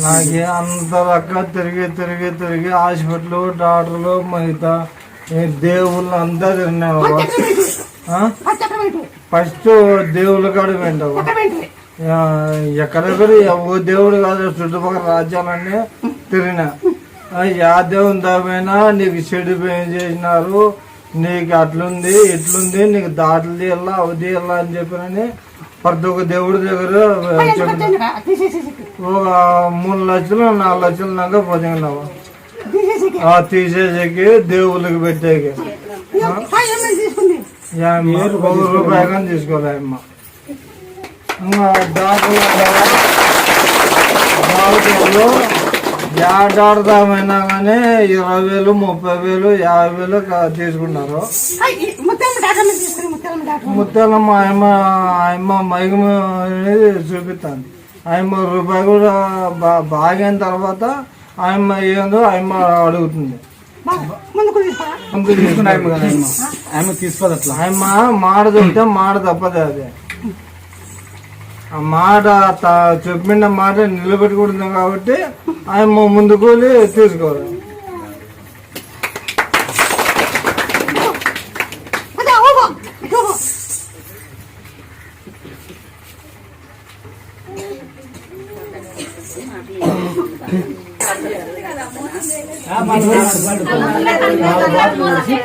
నాకే అంత రక్క తిరిగి తిరిగి తిరిగి హాస్పిటల్ డాక్టర్లు మిగతా దేవుళ్ళు అంతా తిరిగినావు. ఫస్ట్ దేవుళ్ళ కాడ వింటావు. ఎక్కడెక్కడ ఓ దేవుడు కాదు, చుట్టుపక్కల రాజ్యాలన్నీ తిరిగినా. యా దేవుని దామైనా నీకు చెడు ఏం చేసినారు, నీకు అట్లుంది ఇట్లుంది, నీకు దాటలు తీయాలా అవి తీయాలా అని చెప్పినని ప్రతి ఒక్క దేవుడి దగ్గర ఒక 3 లక్షలు 4 లక్షలు దాకా పొందినావు. తీసేసేకి దేవుళ్ళకి పెట్టేకి 1 రూపాయి కానీ తీసుకోలే అమ్మ. డాక్టర్లో ఏడాడదామైనా కానీ 20,000 30,000 50,000 తీసుకున్నారు. ముత్యాలమ్మ ఆయమ్మ మైకం అనేది చూపిస్తాను. ఆయమ్మ రూపాయి కూడా బాగైన తర్వాత ఆయమ్మ ఏందో ఆయమ్మ అడుగుతుంది. తీసుకోదు అట్లా. ఆయమ్మ మాట చెప్తే మాట తప్పదు. అది ఆ మాట చెప్పిన మాట నిలబెట్టుకుంటుంది కాబట్టి ఆయమ్మ ముందుకు తీసుకోవాలి.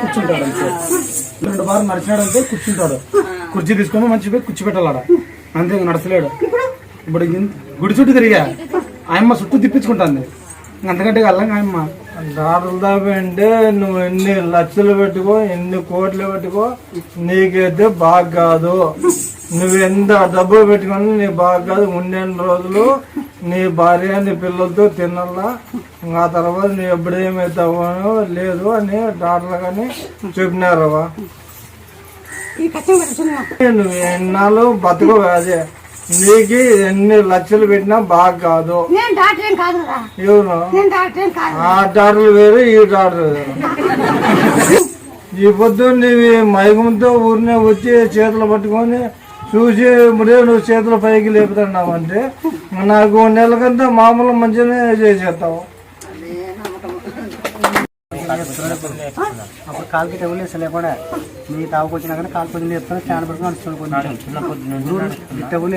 కూర్చుంటాడు 2 బార్ నడిచినాడంటే కూర్చుంటాడు. కుర్చీ తీసుకొని మంచిగా కూర్చో పెట్టాలడ, అంతే నడచలేడు. ఇప్పుడు గుడి చుట్టూ తిరిగా ఆయమ్మ చుట్టూ తిప్పించుకుంటుంది. అంతకంటే వెళ్ళం ఆయమ్మ. డాక్టర్లు దాపంటే నువ్వు ఎన్ని లక్షలు పెట్టుకో, ఎన్ని కోట్లు పెట్టుకో, నీకైతే బాగా కాదు. నువ్వు ఎంత డబ్బు పెట్టుకొని నీ బాగా కాదు. ఉండేన్ని రోజులు నీ భార్య నీ పిల్లలతో తినాలా, ఆ తర్వాత నీ ఎప్పుడేమవుతావో లేదు అని డాక్టర్లు కానీ చెప్పినారవా. నువ్వు ఎన్నాళ్ళు బతుకో. అదే నీకు ఎన్ని లక్షలు పెట్టినా బాగా కాదు. ఎవరు ఆ డాక్టర్లు వేరు, ఈ డాక్టర్ వేరు. ఈ పొద్దు నీవి మైకంతో ఊరినే వచ్చి చేతులు పట్టుకొని చూసి ఇప్పుడే నువ్వు చేతుల పైకి లేపుతున్నావు అంటే నాకు 1 నెలకంతా మామూలు మంచిగానే చేసేస్తావు. అప్పుడు కాలుకి టెబుల్ వేస్తా లేకుండా మీ తావుకొచ్చినా కానీ కాలు పొద్దున్న చెప్తాను, స్టాండ్ పడుతుంది. టెబుల్